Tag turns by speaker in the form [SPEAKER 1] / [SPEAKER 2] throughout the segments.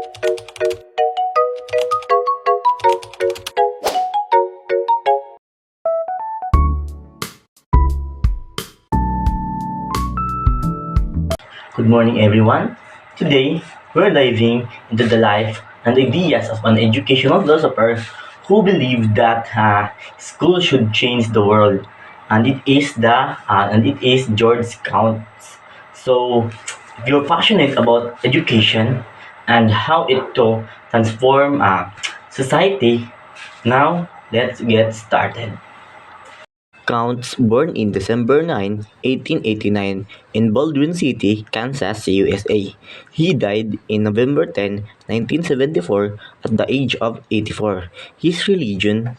[SPEAKER 1] Good morning, everyone. Today, we're diving into the life and ideas of an educational philosopher who believed that school should change the world, and it is George Counts. So, if you're passionate about education and how it to transform society, now let's get started. Counts, born in December 9, 1889, in Baldwin City, Kansas, USA. He died in November 10, 1974, at the age of 84. His religion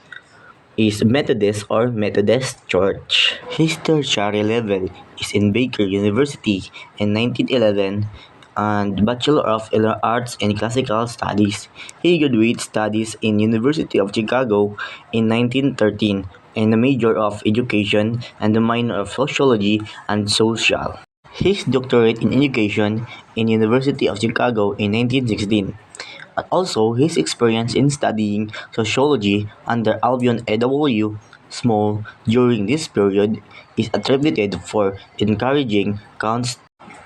[SPEAKER 1] is Methodist or Methodist Church. His tertiary level is in Baker University in 1911 and Bachelor of Arts in Classical Studies. He graduate studies in University of Chicago in 1913 and a major of education and a minor of sociology and social. His doctorate in education in University of Chicago in 1916. And also, his experience in studying sociology under Albion A.W. Small during this period is attributed for encouraging Counts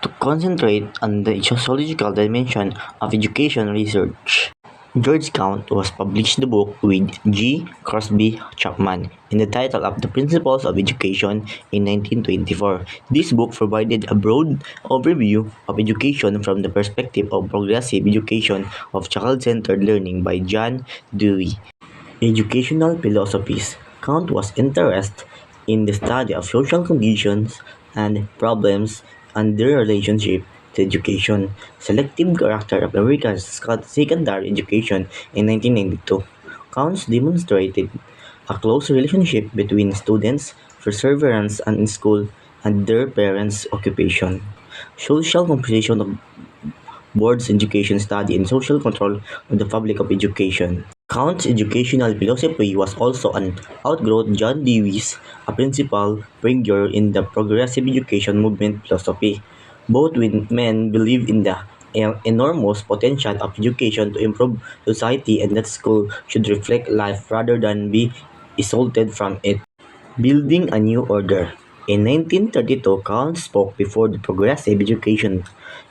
[SPEAKER 1] to concentrate on the sociological dimension of education research. George Count was published the book with G. Crosby Chapman in the title of The Principles of Education in 1924. This book provided a broad overview of education from the perspective of progressive education of child-centered learning by John Dewey. Educational philosophies. Count was interested in the study of social conditions and problems and their relationship to education. Selective character of America's secondary education in 1992. Counts demonstrated a close relationship between students' perseverance in school and their parents' occupation. Social composition of boards education study and social control of the public of education. Count's educational philosophy was also an outgrowth John Dewey's, a principal figure in the progressive education movement philosophy. Both men believe in the enormous potential of education to improve society and that school should reflect life rather than be isolated from it. Building a New Order. In 1932, Count spoke before the Progressive Education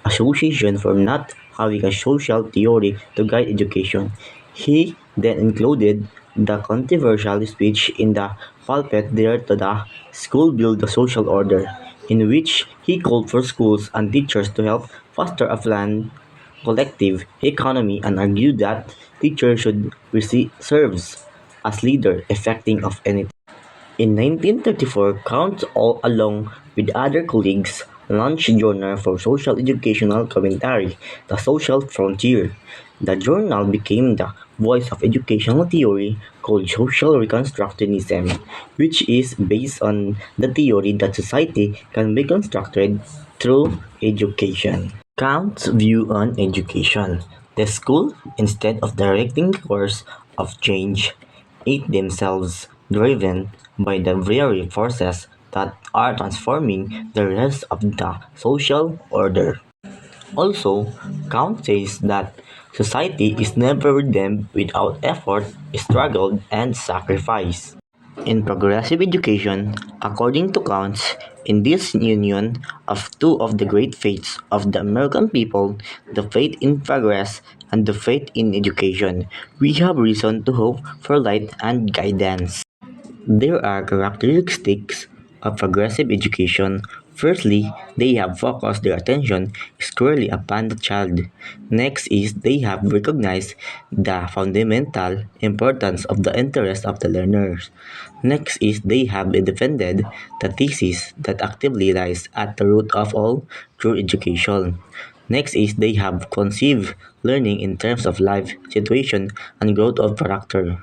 [SPEAKER 1] Association for not having a social theory to guide education. He then included the controversial speech in the pulpit there to the school build the social order, in which he called for schools and teachers to help foster a planned collective economy and argued that teachers should serve as leader effecting of anything. In 1934, Count along with other colleagues launched a journal for social educational commentary, The Social Frontier. The journal became the voice of educational theory called social reconstructionism, which is based on the theory that society can be constructed through education. Count's view on education. The school, instead of directing the course of change, it themselves driven by the very forces that are transforming the rest of the social order. Also, Count says that society is never redeemed without effort, struggle, and sacrifice. In progressive education, according to Counts, in this union of two of the great faiths of the American people, the faith in progress and the faith in education, we have reason to hope for light and guidance. There are characteristics of progressive education. Firstly, they have focused their attention squarely upon the child. Next is they have recognized the fundamental importance of the interest of the learners. Next is they have defended the thesis that actively lies at the root of all true education. Next is they have conceived learning in terms of life, situation, and growth of character.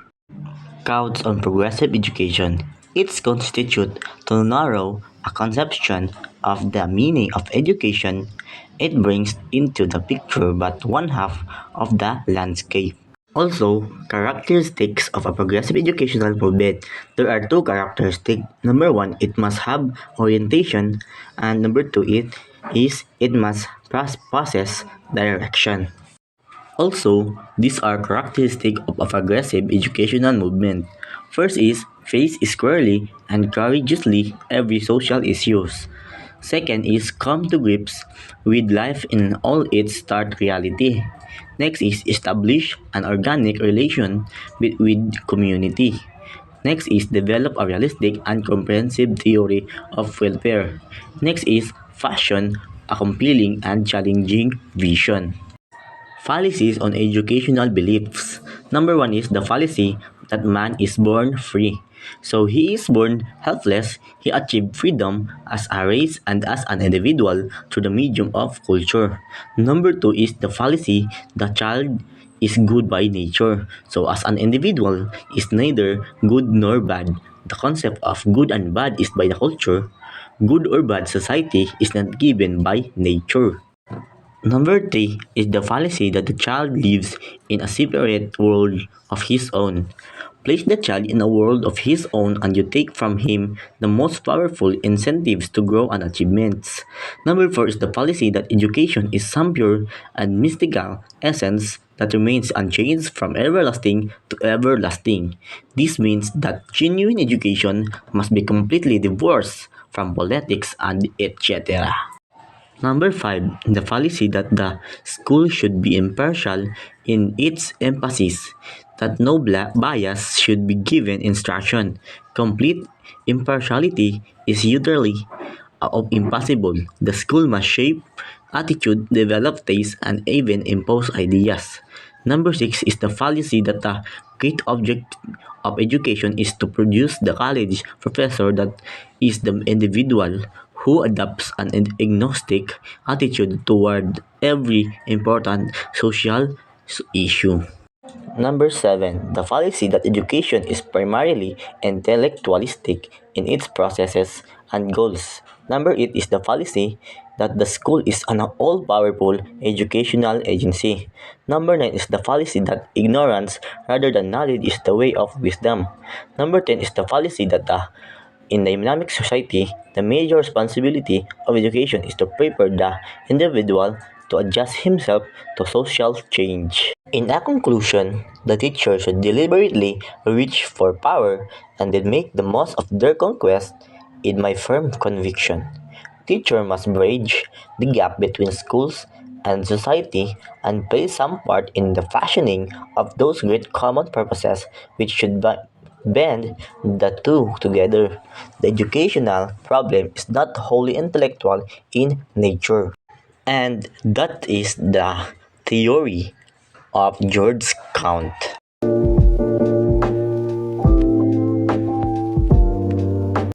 [SPEAKER 1] Counts on progressive education. It constitutes to narrow a conception of the meaning of education. It brings into the picture but one half of the landscape. Also, characteristics of a progressive educational movement. There are two characteristics. Number one, it must have orientation, and number two, it must possess direction. Also, these are characteristic of a progressive educational movement. First is face squarely and courageously every social issues. Second is come to grips with life in all its start reality. Next is establish an organic relation with community. Next is develop a realistic and comprehensive theory of welfare. Next is fashion a compelling and challenging vision. Fallacies on educational beliefs. Number one is the fallacy that man is born free. So he is born helpless, he achieved freedom as a race and as an individual through the medium of culture. Number two is the fallacy the child is good by nature. So as an individual is neither good nor bad. The concept of good and bad is by the culture. Good or bad society is not given by nature. Number three is the fallacy that the child lives in a separate world of his own. Place the child in a world of his own and you take from him the most powerful incentives to grow and achievements. Number four is the fallacy that education is some pure and mystical essence that remains unchanged from everlasting to everlasting. This means that genuine education must be completely divorced from politics and etc. Number five, the fallacy that the school should be impartial in its emphasis, that no bias should be given instruction. Complete impartiality is utterly impossible. The school must shape attitude, develop taste, and even impose ideas. Number six is the fallacy that the great object of education is to produce the college professor that is the individual who adopts an agnostic attitude toward every important social issue. Number seven, the fallacy that education is primarily intellectualistic in its processes and goals. Number eight is the fallacy that the school is an all-powerful educational agency. Number nine is the fallacy that ignorance rather than knowledge is the way of wisdom. Number 10 is the fallacy that in the dynamic society, the major responsibility of education is to prepare the individual to adjust himself to social change. In a conclusion, the teacher should deliberately reach for power and then make the most of their conquest in my firm conviction. Teacher must bridge the gap between schools and society and play some part in the fashioning of those great common purposes which should bend the two together. The educational problem is not wholly intellectual in nature. And that is the theory of George Count.